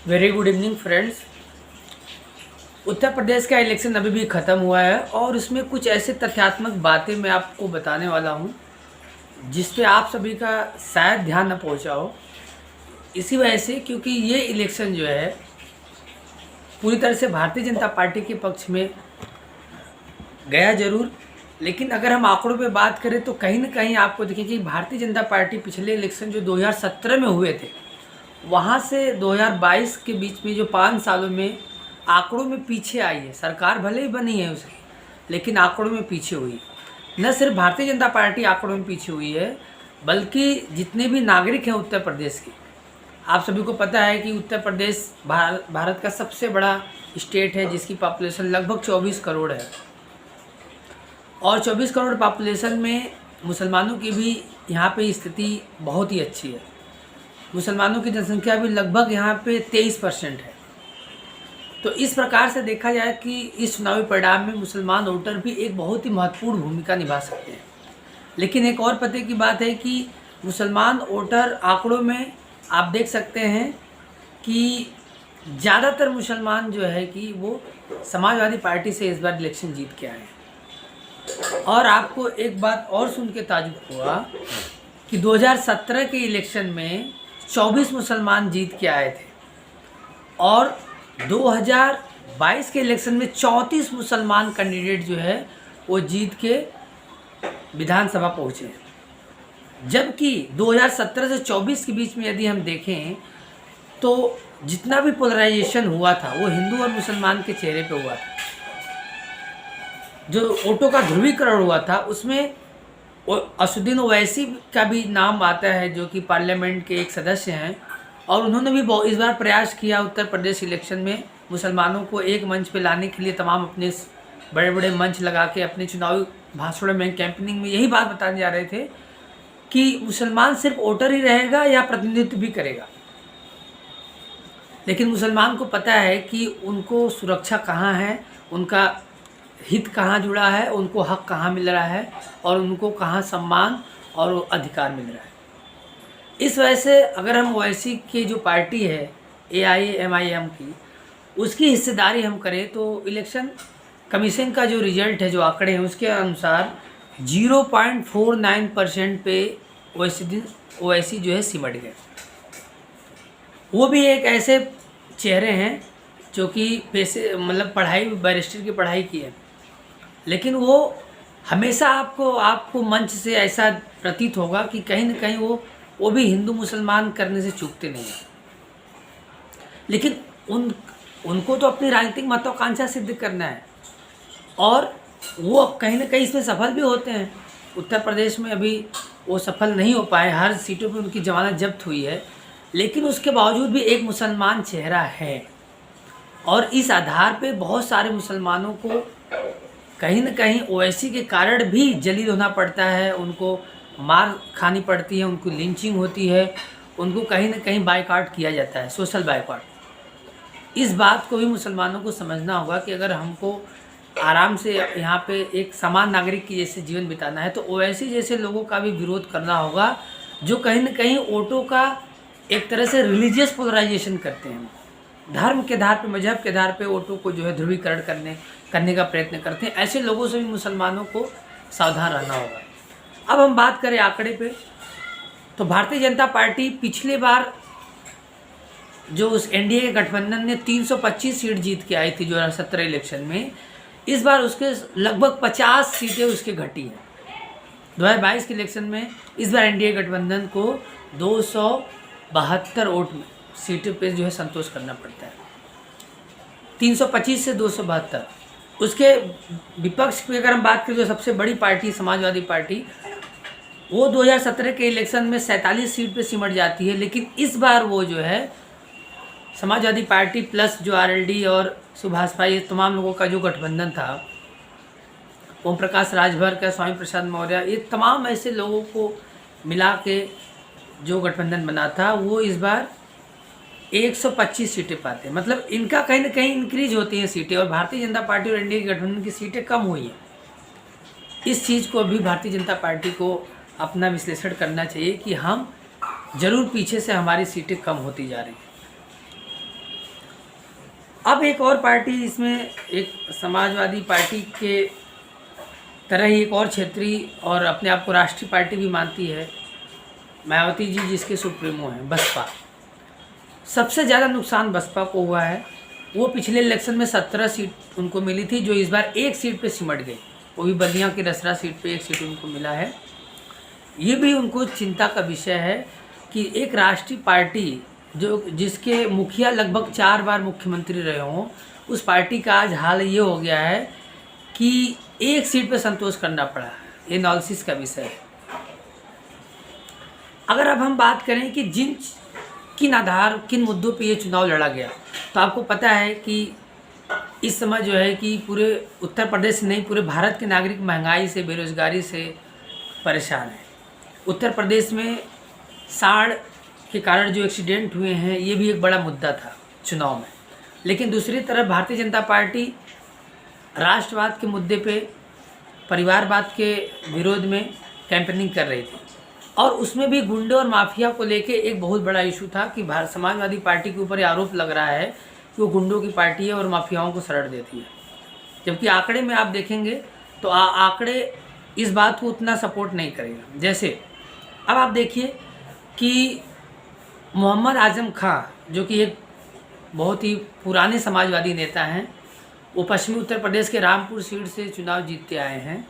Very good evening friends. Uttar Pradesh का election अभी भी ख़त्म हुआ है और उसमें कुछ ऐसे तथ्यात्मक बातें मैं आपको बताने वाला हूं जिस पे आप सभी का शायद ध्यान न पहुंचा हो। इसी वजह से क्योंकि ये इलेक्शन जो है पूरी तरह से भारतीय जनता पार्टी के पक्ष में गया जरूर, लेकिन अगर हम आंकड़ों पे बात करें तो कहीं ना कहीं आपको देखें कि भारतीय जनता पार्टी पिछले इलेक्शन जो 2017 में हुए थे वहाँ से 2022 के बीच में जो 5 सालों में आंकड़ों में पीछे आई है। सरकार भले ही बनी है उसकी, लेकिन आंकड़ों में पीछे हुई है। न सिर्फ भारतीय जनता पार्टी आंकड़ों में पीछे हुई है, बल्कि जितने भी नागरिक हैं उत्तर प्रदेश के, आप सभी को पता है कि उत्तर प्रदेश भारत का सबसे बड़ा स्टेट है जिसकी पॉपुलेशन लगभग 24 करोड़ है और 24 करोड़ पॉपुलेशन में मुसलमानों की भी यहाँ पे स्थिति बहुत ही अच्छी है। मुसलमानों की जनसंख्या भी लगभग यहाँ पे 23% है। तो इस प्रकार से देखा जाए कि इस चुनावी परिणाम में मुसलमान वोटर भी एक बहुत ही महत्वपूर्ण भूमिका निभा सकते हैं। लेकिन एक और पते की बात है कि मुसलमान वोटर आंकड़ों में आप देख सकते हैं कि ज़्यादातर मुसलमान जो है कि वो समाजवादी पार्टी से इस बार इलेक्शन जीत के आए हैं। और आपको एक बात और सुन के ताज्जुब हुआ कि 2017 के इलेक्शन में 24 मुसलमान जीत के आए थे और 2022 के इलेक्शन में 34 मुसलमान कैंडिडेट जो है वो जीत के विधानसभा पहुँचे। जबकि 2017 से 24 के बीच में यदि हम देखें तो जितना भी पोलराइजेशन हुआ था वो हिंदू और मुसलमान के चेहरे पे हुआ था। जो वोटों का ध्रुवीकरण हुआ था उसमें असुद्दीन ओवैसी का भी नाम आता है, जो कि पार्लियामेंट के एक सदस्य हैं और उन्होंने भी इस बार प्रयास किया उत्तर प्रदेश इलेक्शन में मुसलमानों को एक मंच पे लाने के लिए। तमाम अपने बड़े बड़े मंच लगा के अपने चुनावी भाषणों में, कैंपेनिंग में यही बात बताने जा रहे थे कि मुसलमान सिर्फ वोटर ही रहेगा या प्रतिनिधित्व भी करेगा। लेकिन मुसलमान को पता है कि उनको सुरक्षा कहाँ है, उनका हित कहाँ जुड़ा है, उनको हक कहाँ मिल रहा है और उनको कहाँ सम्मान और अधिकार मिल रहा है। इस वजह से अगर हम ओवैसी की जो पार्टी है AIMIM की, उसकी हिस्सेदारी हम करें तो इलेक्शन कमीशन का जो रिजल्ट है, जो आंकड़े हैं, उसके अनुसार 0.49% पे ओवैसी जो है सिमट गए। वो भी एक ऐसे चेहरे हैं जो कि पैसे मतलब पढ़ाई, बैरिस्टर की पढ़ाई की है, लेकिन वो हमेशा आपको मंच से ऐसा प्रतीत होगा कि कहीं ना कहीं वो भी हिंदू मुसलमान करने से चूकते नहीं हैं। लेकिन उनको तो अपनी राजनीतिक महत्वाकांक्षा सिद्ध करना है और वो कहीं ना कहीं इसमें सफल भी होते हैं। उत्तर प्रदेश में अभी वो सफल नहीं हो पाए, हर सीटों पे उनकी जमानत जब्त हुई है, लेकिन उसके बावजूद भी एक मुसलमान चेहरा है और इस आधार पे बहुत सारे मुसलमानों को कहीं ना कहीं ओवैसी के कारण भी जलील होना पड़ता है, उनको मार खानी पड़ती है, उनको लिंचिंग होती है, उनको कहीं ना कहीं बायकॉट किया जाता है, सोशल बायकॉट। इस बात को भी मुसलमानों को समझना होगा कि अगर हमको आराम से यहाँ पे एक समान नागरिक की जैसे जीवन बिताना है तो ओवैसी जैसे लोगों का भी विरोध करना होगा, जो कहीं ना कहीं वोटों का एक तरह से रिलीजियस पोलराइजेशन करते हैं, धर्म के आधार पे, मजहब के आधार पे वोटों को जो है ध्रुवीकरण करने का प्रयत्न करते हैं। ऐसे लोगों से भी मुसलमानों को सावधान रहना होगा। अब हम बात करें आंकड़े पे तो भारतीय जनता पार्टी पिछले बार जो उस NDA के गठबंधन ने 325 सीट जीत के आई थी 2017 इलेक्शन में, इस बार उसके लगभग 50 सीटें उसके घटी हैं। 2022 के इलेक्शन में इस बार NDA गठबंधन को 272 वोट सीटों पे जो है संतोष करना पड़ता है, 325 से 272। उसके विपक्ष की अगर हम बात करें तो सबसे बड़ी पार्टी समाजवादी पार्टी, वो 2017 के इलेक्शन में 47 सीट पे सिमट जाती है। लेकिन इस बार वो जो है समाजवादी पार्टी प्लस जो RLD और सुभाषपा, ये तमाम लोगों का जो गठबंधन था, ओम प्रकाश राजभर का, स्वामी प्रसाद मौर्य, ये तमाम ऐसे लोगों को मिला के जो गठबंधन बना था, वो इस बार 125 सीटें पाते हैं। मतलब इनका कहीं ना कहीं इंक्रीज होती हैं सीटें और भारतीय जनता पार्टी और NDA के गठबंधन की सीटें कम हुई हैं। इस चीज़ को भी भारतीय जनता पार्टी को अपना विश्लेषण करना चाहिए कि हम जरूर पीछे से हमारी सीटें कम होती जा रही हैं। अब एक और पार्टी इसमें, एक समाजवादी पार्टी के तरह ही एक और क्षेत्रीय और अपने आप को राष्ट्रीय पार्टी भी मानती है, मायावती जी, जिसके सुप्रीमो हैं बसपा। सबसे ज़्यादा नुकसान बसपा को हुआ है। वो पिछले इलेक्शन में 17 सीट उनको मिली थी, जो इस बार एक सीट पे सिमट गई, वो भी बलिया की रसरा सीट पे एक सीट उनको मिला है। ये भी उनको चिंता का विषय है कि एक राष्ट्रीय पार्टी जिसके मुखिया लगभग 4 बार मुख्यमंत्री रहे हों, उस पार्टी का आज हाल ये हो गया है कि एक सीट पे संतोष करना पड़ा है। ये एनालिसिस का विषय है। अगर अब हम बात करें कि किन मुद्दों पे ये चुनाव लड़ा गया, तो आपको पता है कि इस समय जो है कि पूरे उत्तर प्रदेश नहीं, पूरे भारत के नागरिक महंगाई से, बेरोजगारी से परेशान हैं। उत्तर प्रदेश में साड़ के कारण जो एक्सीडेंट हुए हैं, ये भी एक बड़ा मुद्दा था चुनाव में। लेकिन दूसरी तरफ भारतीय जनता पार्टी राष्ट्रवाद के मुद्दे पे, परिवारवाद के विरोध में कैंपेनिंग कर रही थी, और उसमें भी गुंडे और माफिया को लेके एक बहुत बड़ा इशू था कि समाजवादी पार्टी के ऊपर आरोप लग रहा है कि वो गुंडों की पार्टी है और माफियाओं को शरण देती है। जबकि आंकड़े में आप देखेंगे तो आंकड़े इस बात को उतना सपोर्ट नहीं करेगा। जैसे अब आप देखिए कि मोहम्मद आजम खां, जो कि एक बहुत ही पुराने समाजवादी नेता हैं, वो पश्चिमी उत्तर प्रदेश के रामपुर सीट से चुनाव जीतते आए हैं,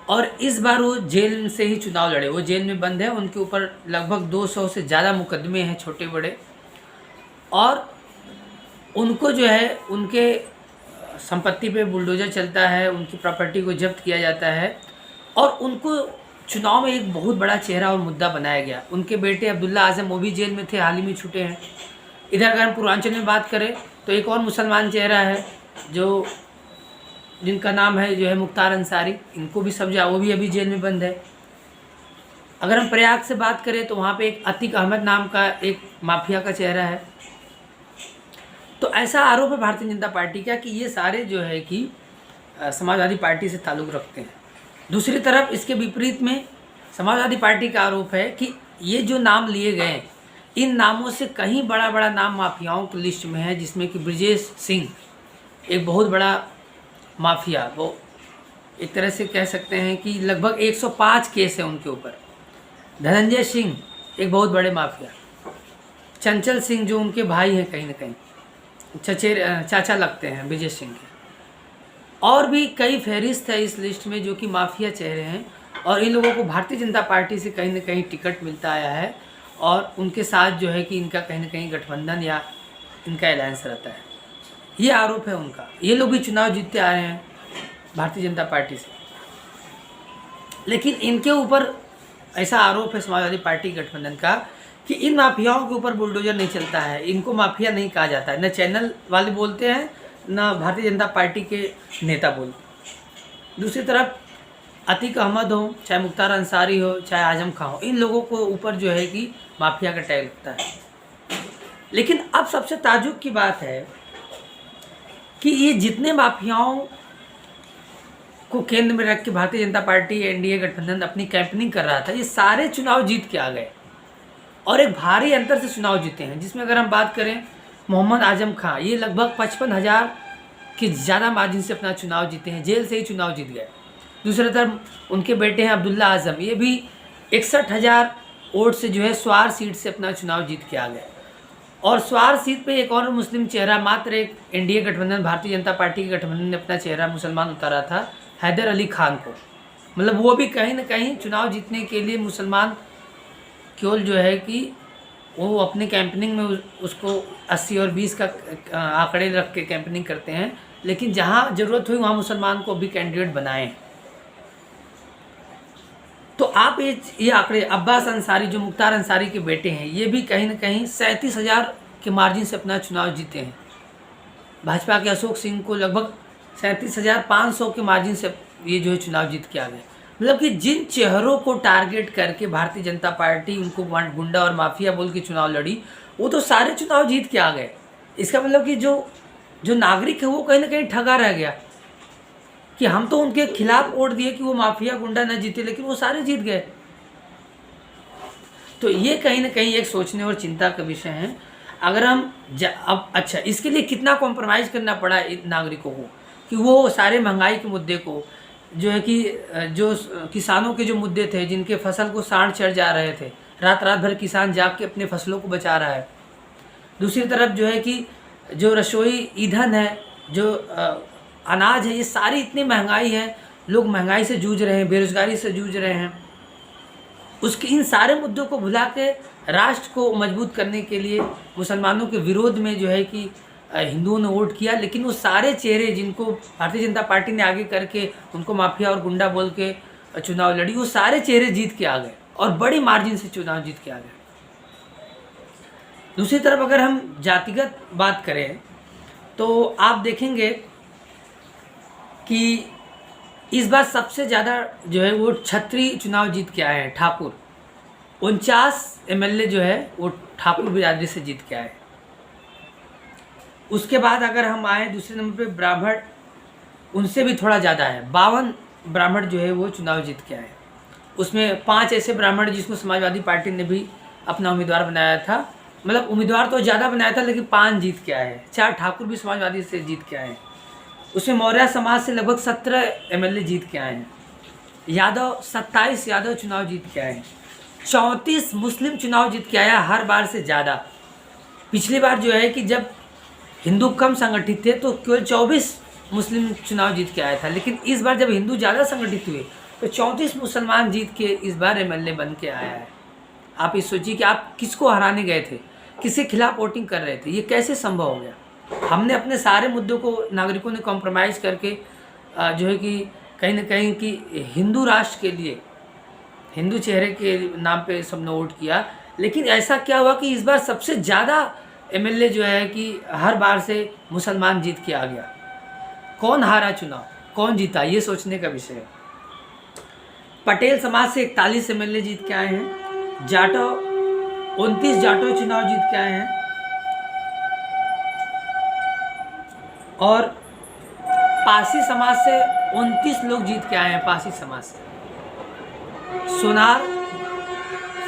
और इस बार वो जेल से ही चुनाव लड़े। वो जेल में बंद है, उनके ऊपर लगभग 200 से ज़्यादा मुकदमे हैं, छोटे बड़े, और उनको जो है उनके संपत्ति पे बुलडोजर चलता है, उनकी प्रॉपर्टी को जब्त किया जाता है, और उनको चुनाव में एक बहुत बड़ा चेहरा और मुद्दा बनाया गया। उनके बेटे अब्दुल्ला आजम, वो भी जेल में थे, हाल ही में छूटे हैं। इधर अगर हम पूर्वांचल में बात करें तो एक और मुसलमान चेहरा है जिनका नाम है जो है मुख्तार अंसारी, इनको भी समझा, वो भी अभी जेल में बंद है। अगर हम प्रयाग से बात करें तो वहाँ पे एक अतीक अहमद नाम का एक माफिया का चेहरा है। तो ऐसा आरोप है भारतीय जनता पार्टी का कि ये सारे जो है कि समाजवादी पार्टी से ताल्लुक़ रखते हैं। दूसरी तरफ इसके विपरीत में समाजवादी पार्टी का आरोप है कि ये जो नाम लिए गए, इन नामों से कहीं बड़ा नाम माफियाओं की लिस्ट में है, जिसमें कि ब्रजेश सिंह एक बहुत बड़ा माफिया, वो एक तरह से कह सकते हैं कि लगभग 105 केस है उनके ऊपर। धनंजय सिंह एक बहुत बड़े माफिया, चंचल सिंह जो उनके भाई हैं, कहीं ना कहीं चाचा लगते हैं विजय सिंह के, और भी कई फहरिस्त है इस लिस्ट में जो कि माफिया चेहरे हैं, और इन लोगों को भारतीय जनता पार्टी से कहीं ना कहीं टिकट मिलता आया है, और उनके साथ जो है कि इनका कहीं ना कहीं गठबंधन या इनका अलायंस रहता है। ये आरोप है उनका। ये लोग भी चुनाव जीतते आ रहे हैं भारतीय जनता पार्टी से, लेकिन इनके ऊपर ऐसा आरोप है समाजवादी पार्टी गठबंधन का कि इन माफियाओं के ऊपर बुलडोजर नहीं चलता है, इनको माफिया नहीं कहा जाता है, न चैनल वाले बोलते हैं, न भारतीय जनता पार्टी के नेता बोलते। दूसरी तरफ अतीक अहमद हो, चाहे मुख्तार अंसारी हो, चाहे आजम खां हो, इन लोगों को ऊपर जो है कि माफिया का टैग लगता है। लेकिन अब सबसे ताज्जुब की बात है कि ये जितने माफियाओं को केंद्र में रख के भारतीय जनता पार्टी एनडीए गठबंधन अपनी कैंपेनिंग कर रहा था, ये सारे चुनाव जीत के आ गए और एक भारी अंतर से चुनाव जीते हैं। जिसमें अगर हम बात करें मोहम्मद आजम खां, ये लगभग 55,000 के ज़्यादा मार्जिन से अपना चुनाव जीते हैं, जेल से ही चुनाव जीत गए। दूसरी तरफ उनके बेटे हैं अब्दुल्ला आजम, ये भी 61,000 वोट से जो है स्वार सीट से अपना चुनाव जीत के आ गए। और स्वार सीट पे एक और मुस्लिम चेहरा, मात्र एक एनडीए गठबंधन भारतीय जनता पार्टी के गठबंधन ने अपना चेहरा मुसलमान उतारा था, हैदर अली खान को। मतलब वो भी कहीं ना कहीं चुनाव जीतने के लिए मुसलमान केवल जो है कि वो अपने कैंपेनिंग में उसको 80 और 20 का आंकड़े रख के कैंपेनिंग करते हैं, लेकिन जहाँ ज़रूरत हुई वहाँ मुसलमान को भी कैंडिडेट बनाएं। तो आप ये आंकड़े, अब्बास अंसारी जो मुख्तार अंसारी के बेटे हैं, ये भी कहीं ना कहीं 37,000 के मार्जिन से अपना चुनाव जीते हैं। भाजपा के अशोक सिंह को लगभग 37,500 के मार्जिन से ये जो है चुनाव जीत के आ गए। मतलब कि जिन चेहरों को टारगेट करके भारतीय जनता पार्टी उनको गुंडा और माफिया बोल के चुनाव लड़ी, वो तो सारे चुनाव जीत के आ गए। इसका मतलब कि जो नागरिक है वो कहीं ना कहीं ठगा रह गया कि हम तो उनके खिलाफ वोट दिए कि वो माफिया गुंडा न जीते, लेकिन वो सारे जीत गए। तो ये कहीं ना कहीं एक सोचने और चिंता का विषय है। अगर हम अब अच्छा, इसके लिए कितना कॉम्प्रोमाइज़ करना पड़ा इन नागरिकों को कि वो सारे महंगाई के मुद्दे को, जो है कि जो किसानों के जो मुद्दे थे, जिनके फसल को सांड चढ़ जा रहे थे, रात रात भर किसान जाग के अपने फसलों को बचा रहा है। दूसरी तरफ जो है कि जो रसोई ईंधन है, जो अनाज है, ये सारी इतनी महंगाई है, लोग महंगाई से जूझ रहे हैं, बेरोजगारी से जूझ रहे हैं। उसके इन सारे मुद्दों को भुला के राष्ट्र को मजबूत करने के लिए मुसलमानों के विरोध में जो है कि हिंदुओं ने वोट किया। लेकिन वो सारे चेहरे जिनको भारतीय जनता पार्टी ने आगे करके उनको माफिया और गुंडा बोल के चुनाव लड़ी, वो सारे चेहरे जीत के आ गए और बड़ी मार्जिन से चुनाव जीत के आ गए। दूसरी तरफ अगर हम जातिगत बात करें तो आप देखेंगे कि इस बार सबसे ज़्यादा जो है वो क्षत्रिय चुनाव जीत के आए हैं। ठाकुर 49 एमएलए जो है वो ठाकुर बिरादरी से जीत के आए। उसके बाद अगर हम आए दूसरे नंबर पे ब्राह्मण, उनसे भी थोड़ा ज़्यादा है, 52 ब्राह्मण जो है वो चुनाव जीत के आए। उसमें 5 ऐसे ब्राह्मण जिसको समाजवादी पार्टी ने भी अपना उम्मीदवार बनाया था, मतलब उम्मीदवार तो ज़्यादा बनाया था लेकिन 5 जीत के आए। 4 ठाकुर भी समाजवादी से जीत के आए। उसमें मौर्य समाज से लगभग 17 एमएलए जीत के आए हैं। यादव 27 यादव चुनाव जीत के आए हैं। 34 मुस्लिम चुनाव जीत के आया, हर बार से ज़्यादा। पिछली बार जो है कि जब हिंदू कम संगठित थे तो केवल 24 मुस्लिम चुनाव जीत के आया था, लेकिन इस बार जब हिंदू ज़्यादा संगठित हुए तो 34 मुसलमान जीत के इस बार एमएलए बन के आया है। आप इस सोचिए कि आप किसको हराने गए थे, किसके खिलाफ वोटिंग कर रहे थे, ये कैसे संभव हो गया। हमने अपने सारे मुद्दों को नागरिकों ने कॉम्प्रोमाइज़ करके जो है कि कहीं ना कहीं कि हिंदू राष्ट्र के लिए, हिंदू चेहरे के नाम पे सबने वोट किया। लेकिन ऐसा क्या हुआ कि इस बार सबसे ज़्यादा एमएलए जो है कि हर बार से मुसलमान जीत के आ गया। कौन हारा चुनाव, कौन जीता, ये सोचने का विषय है। पटेल समाज से 41 एमएलए जीत के आए हैं। जाटव 29 जाटव चुनाव जीत के आए हैं। और पासी समाज से 29 लोग जीत के आए हैं। पासी समाज से सोनार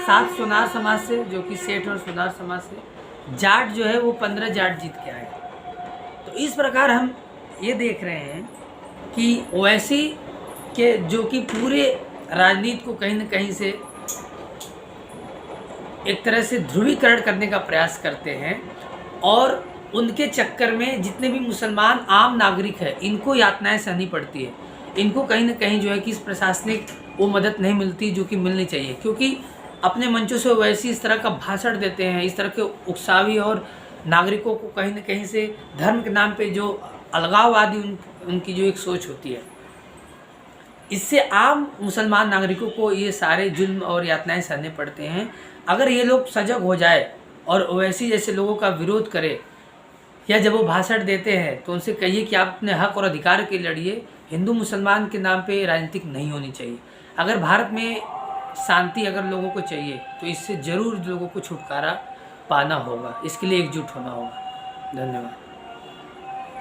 7 सोनार समाज से, जो कि सेठ और सोनार समाज से। जाट जो है वो 15 जाट जीत के आए। तो इस प्रकार हम ये देख रहे हैं कि ओवैसी के जो कि पूरे राजनीति को कहीं न कहीं से एक तरह से ध्रुवीकरण करने का प्रयास करते हैं, और उनके चक्कर में जितने भी मुसलमान आम नागरिक हैं इनको यातनाएं सहनी पड़ती है। इनको कहीं न कहीं जो है कि इस प्रशासनिक वो मदद नहीं मिलती जो कि मिलनी चाहिए, क्योंकि अपने मंचों से वैसे इस तरह का भाषण देते हैं, इस तरह के उकसावी, और नागरिकों को कहीं न कहीं से धर्म के नाम पे जो अलगाववादी उनकी जो एक सोच होती है, इससे आम मुसलमान नागरिकों को ये सारे जुल्म और यातनाएं सहने पड़ते हैं। अगर ये लोग सजग हो जाए और ओवैसी जैसे लोगों का विरोध करे, या जब वो भाषण देते हैं तो उनसे कहिए कि आप अपने हक और अधिकार के लड़िए, हिंदू मुसलमान के नाम पे राजनीतिक नहीं होनी चाहिए। अगर भारत में शांति अगर लोगों को चाहिए तो इससे ज़रूर लोगों को छुटकारा पाना होगा, इसके लिए एकजुट होना होगा। धन्यवाद।